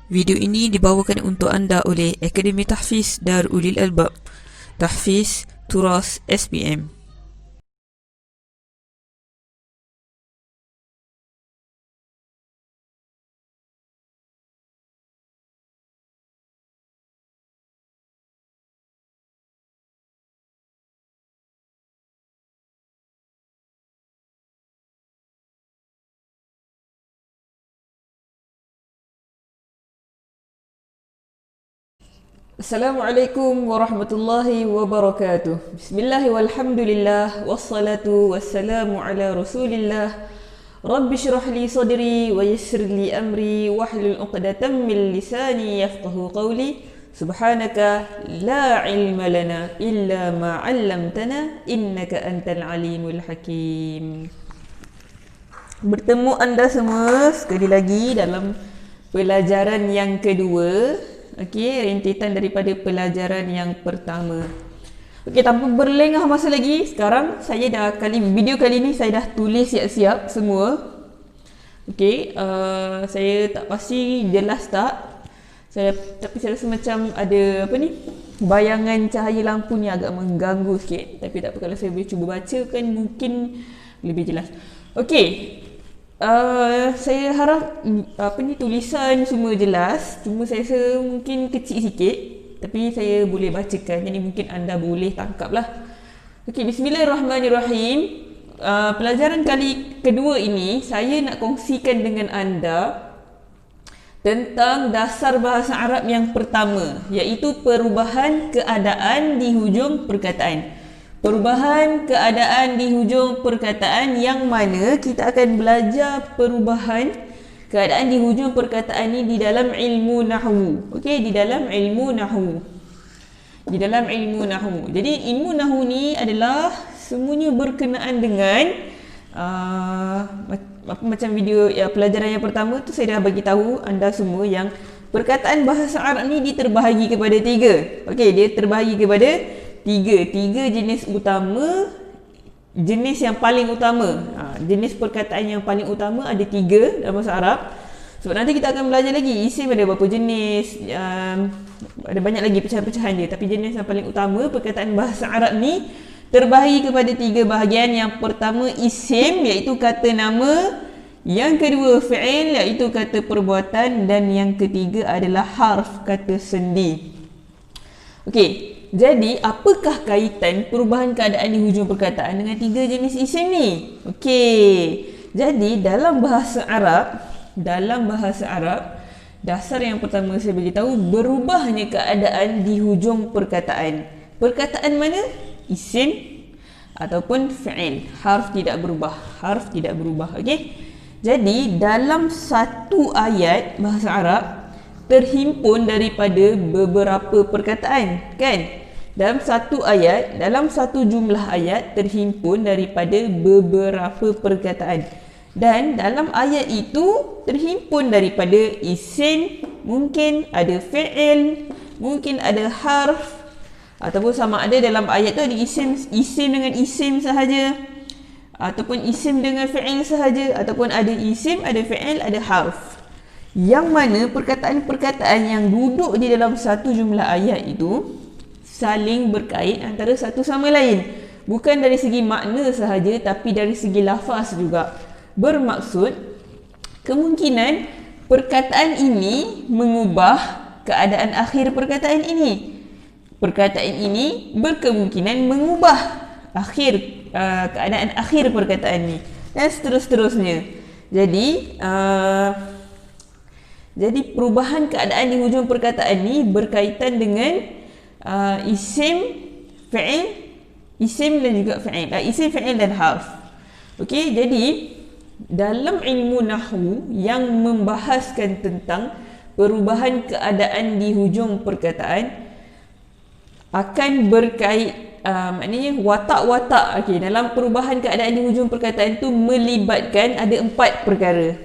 Video ini dibawakan untuk anda oleh Akademi Tahfiz Darul Albab. Tahfiz Turas SPM. Assalamualaikum warahmatullahi wabarakatuh. Bismillah walhamdulillah wassalatu wassalamu ala Rasulillah. Rabbi shrah li sadri wa yassir li amri wahlul 'uqdatam min lisani yafqahu qawli. Subhanaka la ilma lana illa ma 'allamtana innaka antal alimul hakim. Bertemu anda semua sekali lagi dalam pelajaran yang kedua. Okey, rentetan daripada pelajaran yang pertama. Okey, tanpa berlengah masa lagi, sekarang saya dah video kali ni saya dah tulis siap-siap semua. Okey, saya tak pasti jelas tak. Tapi saya rasa macam ada apa ni? Bayangan cahaya lampu ni agak mengganggu sikit. Tapi tak apa, kalau saya boleh cuba bacakan mungkin lebih jelas. Okey. Saya harap tulisan semua jelas. Cuma saya rasa mungkin kecil sikit, tapi saya boleh bacakan, jadi mungkin anda boleh tangkap lah. Okey, bismillahirrahmanirrahim. Pelajaran kali kedua ini saya nak kongsikan dengan anda tentang dasar bahasa Arab yang pertama, iaitu perubahan keadaan di hujung perkataan. Perubahan keadaan di hujung perkataan, yang mana kita akan belajar perubahan keadaan di hujung perkataan ini di dalam ilmu nahwu. Okey, di dalam ilmu nahwu. Jadi ilmu nahwu ni adalah semuanya berkenaan dengan macam video pelajaran yang pertama tu saya dah bagi tahu anda semua yang perkataan bahasa Arab ni diterbahagi kepada tiga. Okey, dia terbahagi kepada tiga jenis utama. Jenis yang paling utama, jenis perkataan yang paling utama ada tiga dalam bahasa Arab. Sebab nanti kita akan belajar lagi isim ada berapa jenis, ada banyak lagi pecahan-pecahan dia. Tapi jenis yang paling utama perkataan bahasa Arab ni terbahagi kepada tiga bahagian. Yang pertama isim, iaitu kata nama. Yang kedua fi'il, iaitu kata perbuatan. Dan yang ketiga adalah harf, kata sendi. Okey, jadi apakah kaitan perubahan keadaan di hujung perkataan dengan tiga jenis isim ni? Okey, jadi dalam bahasa Arab, dasar yang pertama saya beritahu berubahnya keadaan di hujung perkataan. Perkataan mana? Isim ataupun fi'il. Harf tidak berubah. Okey, jadi dalam satu ayat bahasa Arab terhimpun daripada beberapa perkataan, kan? Dalam satu jumlah ayat terhimpun daripada beberapa perkataan. Dan dalam ayat itu terhimpun daripada isim, mungkin ada fi'il, mungkin ada harf, ataupun sama ada dalam ayat tu ada isim dengan isim sahaja, ataupun isim dengan fi'il sahaja, ataupun ada isim, ada fi'il, ada harf. Yang mana perkataan-perkataan yang duduk di dalam satu jumlah ayat itu saling berkait antara satu sama lain. Bukan dari segi makna sahaja, tapi dari segi lafaz juga. Bermaksud, kemungkinan perkataan ini mengubah keadaan akhir perkataan ini. Perkataan ini berkemungkinan mengubah keadaan akhir perkataan ini. Dan seterusnya. Jadi perubahan keadaan di hujung perkataan ni berkaitan dengan isim, fi'il, isim dan juga fi'il. Isim, fi'il dan harf. Okey, jadi dalam ilmu nahwu yang membahaskan tentang perubahan keadaan di hujung perkataan akan berkait maknanya watak-watak. Okey, dalam perubahan keadaan di hujung perkataan tu melibatkan ada empat perkara.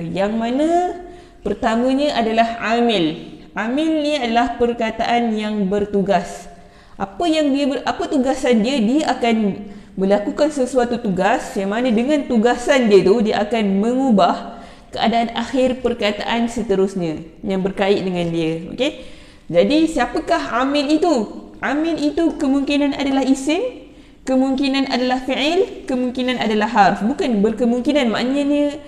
Yang mana pertamanya adalah amil. Amil ni adalah perkataan yang bertugas. Apa tugasan dia? Dia akan melakukan sesuatu tugas yang mana dengan tugasan dia tu dia akan mengubah keadaan akhir perkataan seterusnya yang berkait dengan dia. Okey. Jadi siapakah amil itu? Amil itu kemungkinan adalah isim, kemungkinan adalah fi'il, kemungkinan adalah harf. Bukan berkemungkinan, maknanya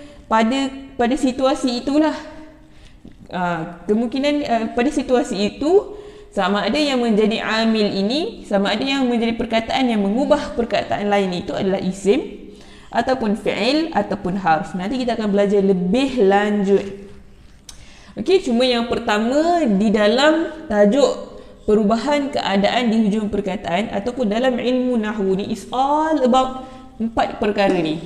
pada situasi itulah. Kemungkinan pada situasi itu sama ada yang menjadi amil ini, sama ada yang menjadi perkataan yang mengubah perkataan lain itu adalah isim ataupun fi'il ataupun harf. Nanti kita akan belajar lebih lanjut. Okey, cuma yang pertama di dalam tajuk perubahan keadaan di hujung perkataan ataupun dalam ilmu nahwu ni is all about 4 perkara ni.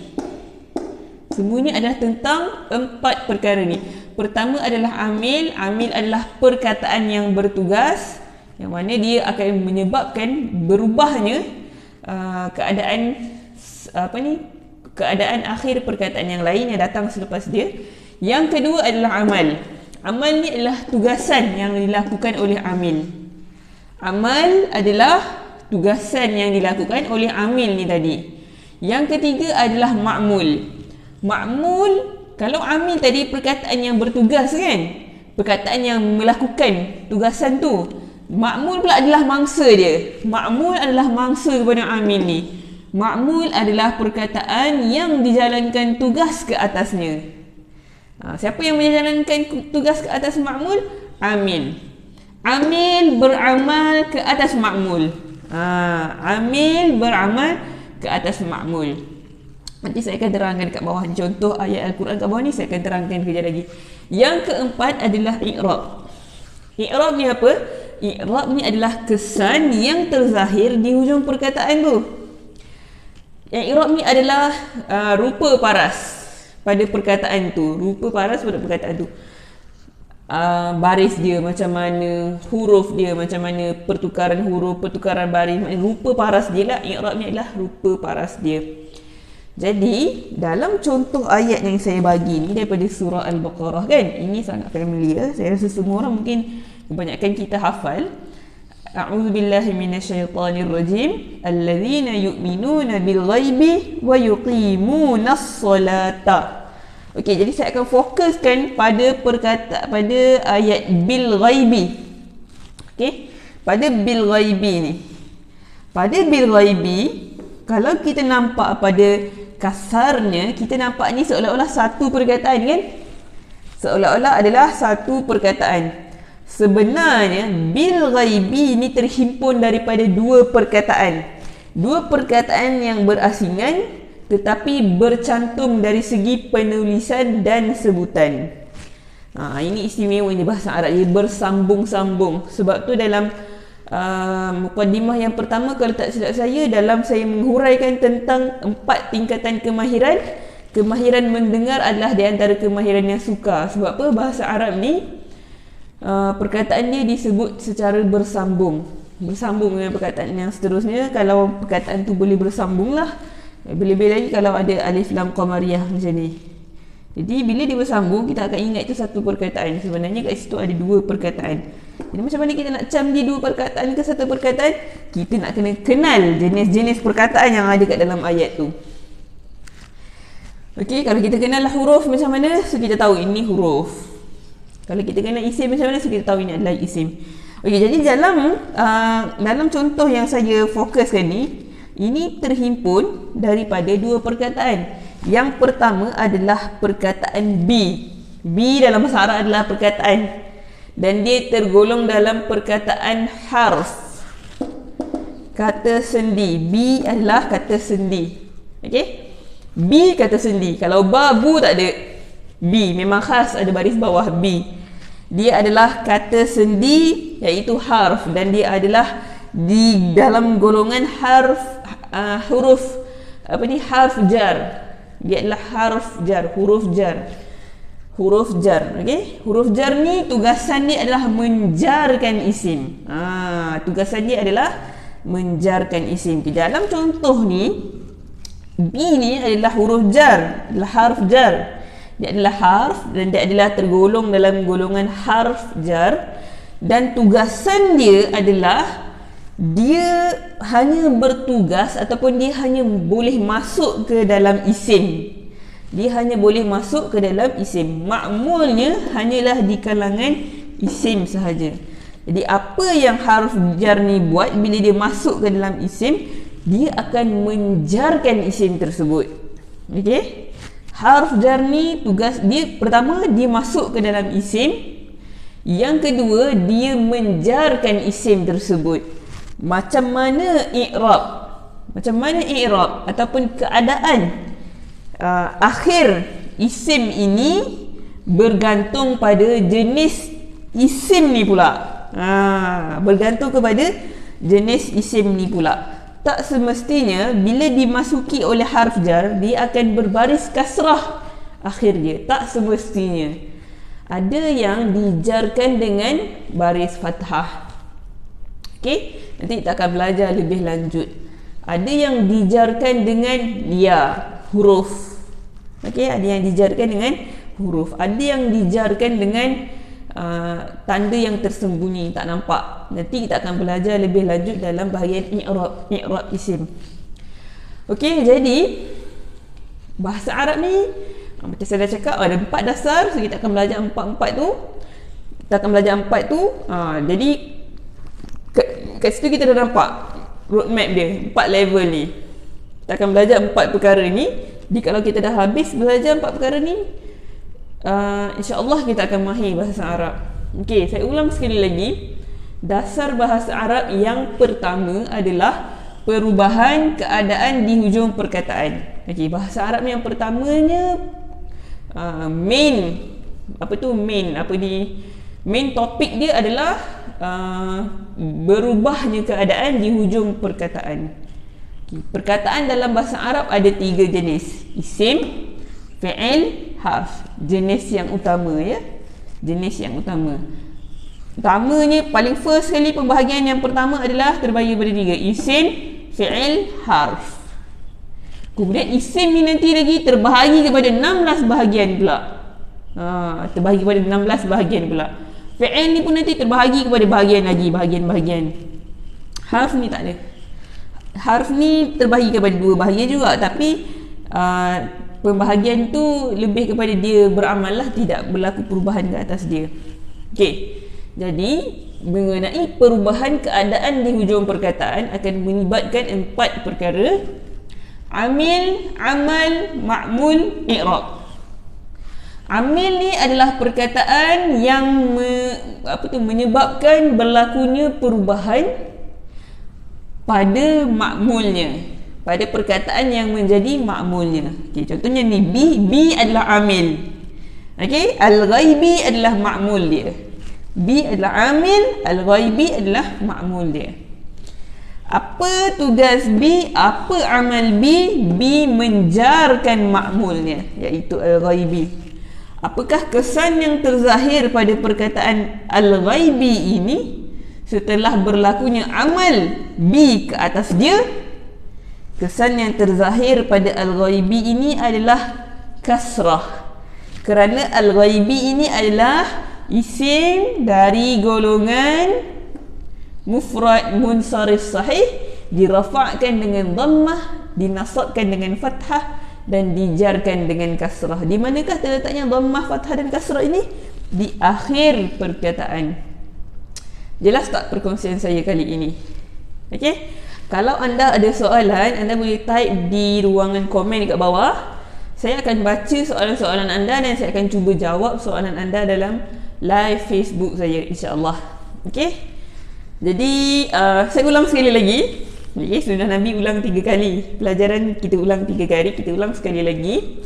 Semuanya adalah tentang 4 perkara ni. Pertama adalah amil. Amil adalah perkataan yang bertugas, yang mana dia akan menyebabkan berubahnya keadaan akhir perkataan yang lain yang datang selepas dia. Yang kedua adalah amal. Amal ni adalah tugasan yang dilakukan oleh amil. Amal adalah tugasan yang dilakukan oleh amil ni tadi. Yang ketiga adalah ma'mul. Ma'mul, kalau amil tadi perkataan yang bertugas kan, perkataan yang melakukan tugasan tu. Ma'mul pula adalah mangsa dia. Ma'mul adalah mangsa kepada amil ni. Ma'mul adalah perkataan yang dijalankan tugas ke atasnya. Siapa yang menjalankan tugas ke atas ma'mul? Amil. Amil beramal ke atas ma'mul. Amil beramal ke atas ma'mul. Nanti saya akan terangkan kat bawah contoh ayat Al-Quran kat bawah ni, saya akan terangkan kejap lagi. Yang keempat adalah i'rab. I'rab ni apa? I'rab ni adalah kesan yang terzahir di hujung perkataan tu. I'rab ni adalah rupa paras pada perkataan tu. Rupa paras pada perkataan tu. Baris dia macam mana, huruf dia macam mana, pertukaran huruf, pertukaran baris, rupa paras dia lah. I'rab ni adalah rupa paras dia. Jadi dalam contoh ayat yang saya bagi ni daripada surah Al-Baqarah kan, ini sangat familiar. Saya rasa semua orang mungkin kebanyakan kita hafal. A'udzubillahi minasyaitonirrajim. Allazina yu'minuna bil ghaibi wa yuqimunas solata. Okey, jadi saya akan fokuskan pada pada ayat bil ghaibi. Okey, pada bil ghaibi ni. Pada bil ghaibi, kalau kita nampak pada kasarnya, kita nampak ni seolah-olah satu perkataan kan? Seolah-olah adalah satu perkataan. Sebenarnya bil ghaibi ni terhimpun daripada dua perkataan. Dua perkataan yang berasingan tetapi bercantum dari segi penulisan dan sebutan. Ini istimewanya bahasa Arab, dia bersambung-sambung. Sebab tu dalam mukaddimah yang pertama, kalau tak silap saya, dalam saya menghuraikan tentang 4 tingkatan kemahiran, kemahiran mendengar adalah di antara kemahiran yang sukar. Sebab apa? Bahasa Arab ni perkataan dia disebut secara bersambung. Bersambung dengan perkataan yang seterusnya. Kalau perkataan tu boleh bersambung lah. Lebih-lebih lagi kalau ada alif lam qamariyah macam ni. Jadi bila dia bersambung, kita akan ingat itu satu perkataan. Sebenarnya kat situ ada dua perkataan. Jadi macam mana kita nak cam dia dua perkataan ke satu perkataan? Kita nak kena kenal jenis-jenis perkataan yang ada kat dalam ayat tu. Okey, kalau kita kenal huruf macam mana, so kita tahu ini huruf. Kalau kita kenal isim macam mana, so kita tahu ini adalah isim. Okey, jadi dalam contoh yang saya fokuskan ni, ini terhimpun daripada dua perkataan. Yang pertama adalah perkataan bi. Bi dalam bahasa Arab adalah perkataan, dan dia tergolong dalam perkataan harf, kata sendi. Bi adalah kata sendi. Okey, bi kata sendi. Kalau babu tak ada. Bi memang khas ada baris bawah bi. Dia adalah kata sendi, iaitu harf, dan dia adalah di dalam golongan huruf harf jar. Dia adalah harf jar, huruf jar. Huruf jar, okey? Huruf jar ni tugasan dia adalah menjarkan isim. Tugasan dia adalah menjarkan isim. Di dalam contoh ni, bi ni adalah huruf jar, adalah harf jar. Dia adalah harf dan dia adalah tergolong dalam golongan harf jar, dan tugasan dia adalah dia hanya bertugas ataupun dia hanya boleh masuk ke dalam isim. Dia hanya boleh masuk ke dalam isim. Ma'mulnya hanyalah di kalangan isim sahaja. Jadi apa yang harf jar ni buat bila dia masuk ke dalam isim, dia akan menjarkan isim tersebut. Okey? Harf jar ni tugas dia, pertama dia masuk ke dalam isim, yang kedua dia menjarkan isim tersebut. Macam mana i'rab? Macam mana i'rab ataupun keadaan akhir isim ini bergantung pada jenis isim ni pula. Bergantung kepada jenis isim ni pula. Tak semestinya bila dimasuki oleh harf jar dia akan berbaris kasrah akhir dia. Tak semestinya. Ada yang dijarkan dengan baris fathah. Okey, nanti kita akan belajar lebih lanjut. Ada yang dijarkan dengan ya, huruf. Okey, ada yang dijarkan dengan huruf. Ada yang dijarkan dengan tanda yang tersembunyi, tak nampak. Nanti kita akan belajar lebih lanjut dalam bahagian i'rab isim. Okey, jadi bahasa Arab ni macam saya dah cakap ada 4 dasar, so kita akan belajar 4 tu. Kita akan belajar 4 tu. Jadi kat situ kita dah nampak roadmap dia, 4 level ni. Kita akan belajar 4 perkara ni. Jadi kalau kita dah habis belajar 4 perkara ni, insya-Allah kita akan mahir bahasa Arab. Okey, saya ulang sekali lagi. Dasar bahasa Arab yang pertama adalah perubahan keadaan di hujung perkataan. Okey, bahasa Arab yang pertamanya main topik dia adalah berubahnya keadaan di hujung perkataan. Okay. Perkataan dalam bahasa Arab ada 3 jenis: isim, fi'il, harf. Jenis yang utama, ya. Jenis yang utama. Utamanya paling first sekali pembahagian yang pertama adalah terbahagi pada 3: isim, fi'il, harf. Kemudian isim ni nanti lagi terbahagi kepada 16 bahagian pula. Terbahagi kepada 16 bahagian pula. Fi'il ni pun nanti terbahagi kepada bahagian-bahagian. Harf ni tak ada. Harf ni terbahagi kepada 2 bahagian juga, tapi pembahagian tu lebih kepada dia beramal lah, tidak berlaku perubahan ke atas dia. Okey. Jadi mengenai perubahan keadaan di hujung perkataan akan melibatkan 4 perkara: amil, amal, ma'mul, i'rab. Amil ni adalah perkataan yang menyebabkan berlakunya perubahan pada ma'mulnya, pada perkataan yang menjadi ma'mulnya. Okay, contohnya ni B adalah amil. Okey, al-ghaibi adalah ma'mul dia. B adalah amil, al-ghaibi adalah ma'mul dia. Apa tugas B? Apa amal B? B menjarkan ma'mulnya, iaitu al-ghaibi. Apakah kesan yang terzahir pada perkataan al-ghaibi ini setelah berlakunya amal B ke atas dia? Kesan yang terzahir pada al-ghaibi ini adalah kasrah. Kerana al-ghaibi ini adalah isim dari golongan mufrad munsharif sahih, dirafa'kan dengan dhammah, dinasabkan dengan fathah dan dijarkan dengan kasrah. Di manakah terletaknya dhammah, fathah dan kasrah ini? Di akhir perkataan. Jelas tak perkongsian saya kali ini? Okey? Kalau anda ada soalan, anda boleh type di ruangan komen dekat bawah. Saya akan baca soalan-soalan anda dan saya akan cuba jawab soalan anda dalam live Facebook saya, insya-Allah. Okey? Jadi saya ulang sekali lagi. Okay, sunnah Nabi ulang 3 kali. Pelajaran kita ulang 3 kali. Kita ulang sekali lagi.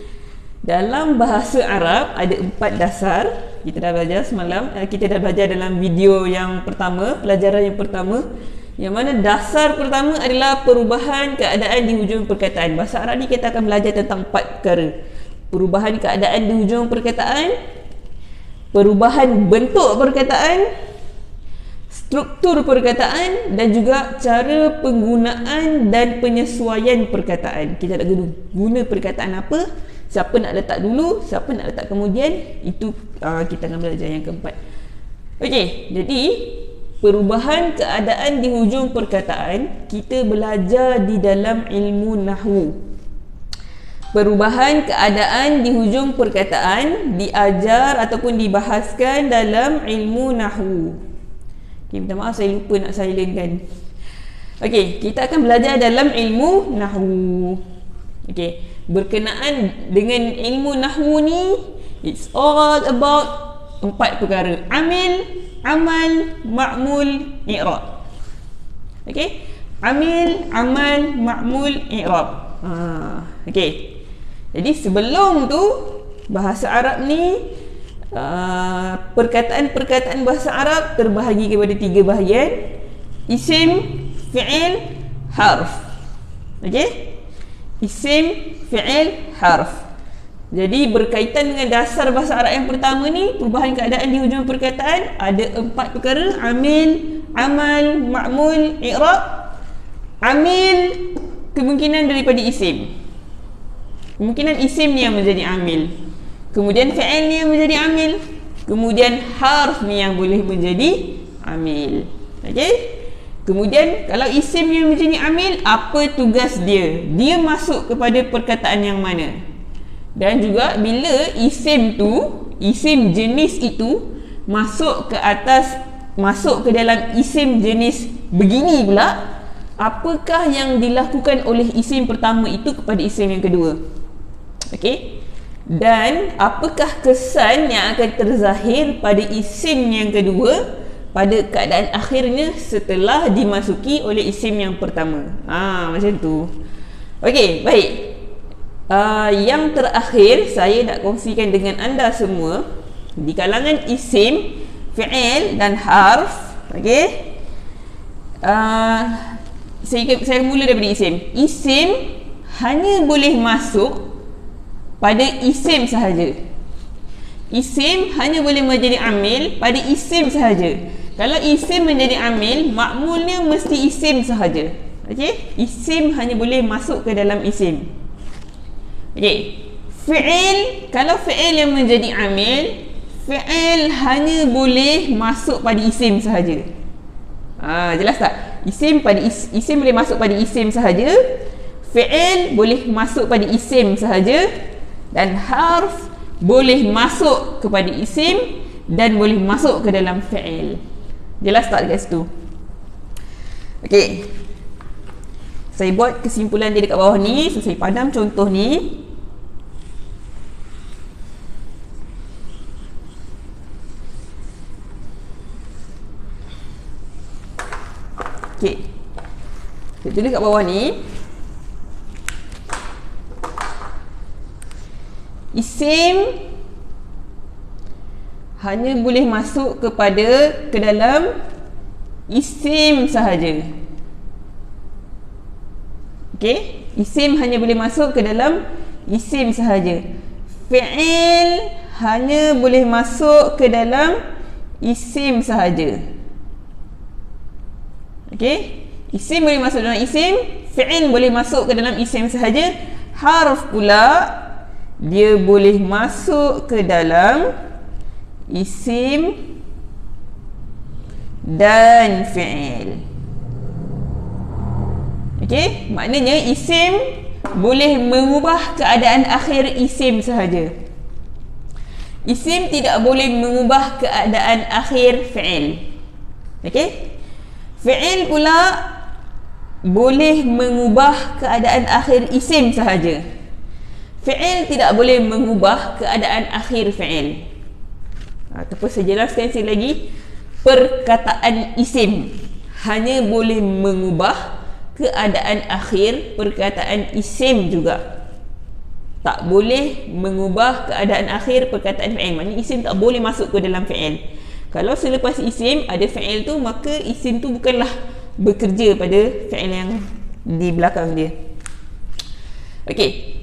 Dalam bahasa Arab ada 4 dasar. Kita dah belajar semalam. Kita dah belajar dalam video yang pertama, pelajaran yang pertama, yang mana dasar pertama adalah perubahan keadaan di hujung perkataan. Bahasa Arab ni kita akan belajar tentang 4 perkara: perubahan keadaan di hujung perkataan, perubahan bentuk perkataan, struktur perkataan, dan juga cara penggunaan dan penyesuaian perkataan. Kita nak guna perkataan apa, siapa nak letak dulu, siapa nak letak kemudian, itu kita akan belajar yang keempat. Okey, jadi perubahan keadaan di hujung perkataan kita belajar di dalam ilmu nahwu. Perubahan keadaan di hujung perkataan diajar ataupun dibahaskan dalam ilmu nahwu. Okay, minta maaf saya lupa nak silentkan. Okey, kita akan belajar dalam ilmu nahwu. Okey, berkenaan dengan ilmu nahwu ni, it's all about 4 perkara. Amil, amal, ma'mul, i'rab. Okey, amil, amal, ma'mul, i'rab. Okey. Jadi sebelum tu bahasa Arab ni perkataan-perkataan bahasa Arab terbahagi kepada 3 bahagian. Isim, fi'il, harf. Okey? Isim, fi'il, harf. Jadi berkaitan dengan dasar bahasa Arab yang pertama ni, perubahan keadaan di hujung perkataan ada 4 perkara. Amil, amal, ma'mul, i'rab. Amil kemungkinan daripada isim. Kemungkinan isim ni yang menjadi amil. Kemudian fi'il ni yang menjadi amil. Kemudian harf ni yang boleh menjadi amil. Okey? Kemudian kalau isim yang menjadi amil, apa tugas dia? Dia masuk kepada perkataan yang mana? Dan juga bila isim tu, isim jenis itu masuk ke dalam isim jenis begini pula, apakah yang dilakukan oleh isim pertama itu kepada isim yang kedua? Okey? Dan apakah kesan yang akan terzahir pada isim yang kedua pada keadaan akhirnya setelah dimasuki oleh isim yang pertama? Macam tu. Okey, baik. Yang terakhir saya nak kongsikan dengan anda semua di kalangan isim, fi'il dan harf. Okey? Saya mula daripada isim. Isim hanya boleh masuk pada isim sahaja. Isim hanya boleh menjadi amil pada isim sahaja. Kalau isim menjadi amil, makmulnya mesti isim sahaja. Okey? Isim hanya boleh masuk ke dalam isim. Okey. Fi'il, kalau fi'il yang menjadi amil, fi'il hanya boleh masuk pada isim sahaja. Jelas tak? Isim boleh masuk pada isim sahaja. Fi'il boleh masuk pada isim sahaja. Dan harf boleh masuk kepada isim dan boleh masuk ke dalam fi'il. Jelas tak dekat situ? Okey. Saya buat kesimpulan dia dekat bawah ni. So, saya padam contoh ni. Okey. Saya tulis kat bawah ni. Isim hanya boleh masuk ke dalam isim sahaja. Okey? Isim hanya boleh masuk ke dalam isim sahaja. Fi'il hanya boleh masuk ke dalam isim sahaja. Okey? Isim boleh masuk dalam isim, fi'il boleh masuk ke dalam isim sahaja. Harf pula dia boleh masuk ke dalam isim dan fi'il. Okey? Maknanya isim boleh mengubah keadaan akhir isim sahaja. Isim tidak boleh mengubah keadaan akhir fi'il. Okey? Fi'il pula boleh mengubah keadaan akhir isim sahaja. Fi'il tidak boleh mengubah keadaan akhir fi'il. Ataupun saya jelaskan sekali lagi, perkataan isim hanya boleh mengubah keadaan akhir perkataan isim juga. Tak boleh mengubah keadaan akhir perkataan fi'il. Maksudnya isim tak boleh masuk ke dalam fi'il. Kalau selepas isim ada fi'il tu, maka isim tu bukanlah bekerja pada fi'il yang di belakang dia. Okey.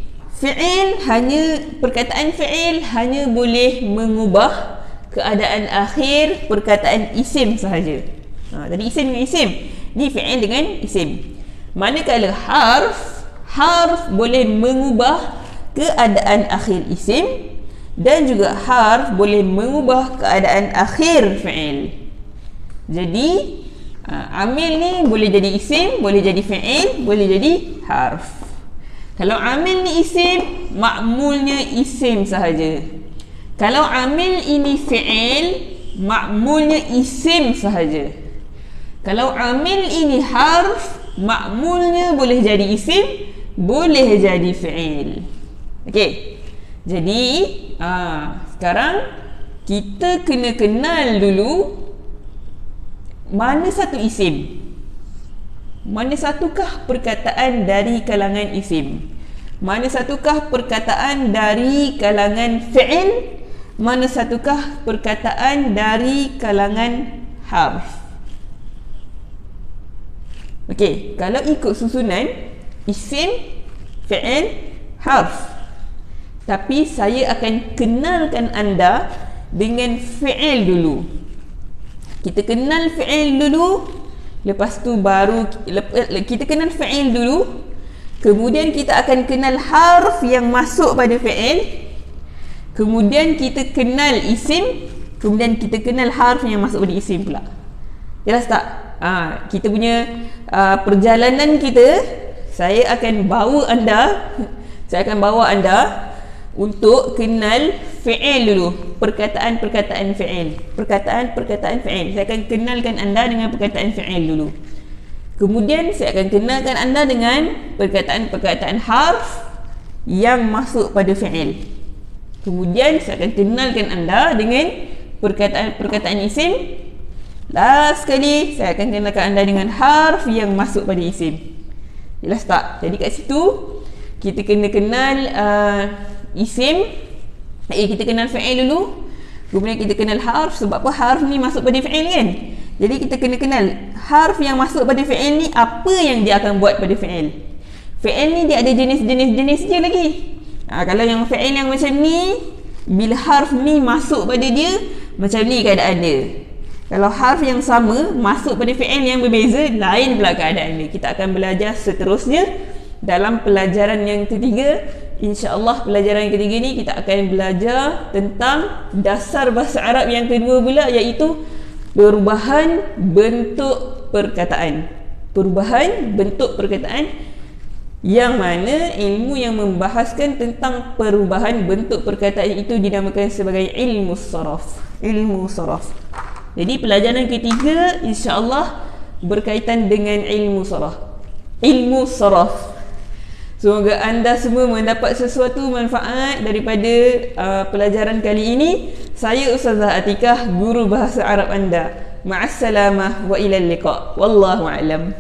Perkataan fi'il hanya boleh mengubah keadaan akhir perkataan isim sahaja. Tadi isim dengan isim, ni fi'il dengan isim. Manakala harf boleh mengubah keadaan akhir isim dan juga harf boleh mengubah keadaan akhir fi'il. Jadi amil ni boleh jadi isim, boleh jadi fi'il, boleh jadi harf. Kalau amil ni isim, ma'mulnya isim sahaja. Kalau amil ini fi'il, ma'mulnya isim sahaja. Kalau amil ini harf, ma'mulnya boleh jadi isim, boleh jadi fi'il. Okey. Jadi, sekarang kita kena kenal dulu mana satu isim. Mana satukah perkataan dari kalangan isim? Mana satukah perkataan dari kalangan fi'il? Mana satukah perkataan dari kalangan harf? Okey, kalau ikut susunan isim, fi'il, harf. Tapi saya akan kenalkan anda dengan fi'il dulu. Kita kenal fi'il dulu. Lepas tu baru kita kenal fi'il dulu. Kemudian kita akan kenal harf yang masuk pada fi'il. Kemudian kita kenal isim. Kemudian kita kenal harf yang masuk pada isim pula. Jelas tak? Kita punya perjalanan kita, saya akan bawa anda untuk kenal fi'il dulu. Perkataan-perkataan fi'il. Perkataan-perkataan fi'il. Saya akan kenalkan anda dengan perkataan fi'il dulu. Kemudian saya akan kenalkan anda dengan perkataan-perkataan harf yang masuk pada fi'il. Kemudian saya akan kenalkan anda dengan perkataan-perkataan isim. Last sekali, saya akan kenalkan anda dengan harf yang masuk pada isim. Jelas tak? Jadi kat situ kita kena kenal isim, kita kenal fi'il dulu. Kemudian kita kenal harf. Sebab apa? Harf ni masuk pada fi'il kan. Jadi kita kena kenal harf yang masuk pada fi'il ni, apa yang dia akan buat pada fi'il. Fi'il ni dia ada jenis-jenis je lagi. Kalau yang fi'il yang macam ni, bila harf ni masuk pada dia, macam ni keadaan dia. Kalau harf yang sama masuk pada fi'il yang berbeza, lain pula keadaan dia. Kita akan belajar seterusnya dalam pelajaran yang ketiga. InsyaAllah pelajaran yang ketiga ni kita akan belajar tentang dasar bahasa Arab yang kedua pula, iaitu perubahan bentuk perkataan. Perubahan bentuk perkataan, yang mana ilmu yang membahaskan tentang perubahan bentuk perkataan itu dinamakan sebagai ilmu saraf. Ilmu saraf. Jadi pelajaran ketiga insyaAllah berkaitan dengan ilmu saraf. Ilmu saraf. Semoga anda semua mendapat sesuatu manfaat daripada pelajaran kali ini. Saya Ustazah Atikah, guru bahasa Arab anda. Ma'assalamah wa ilal liqa'. Wallahu a'lam.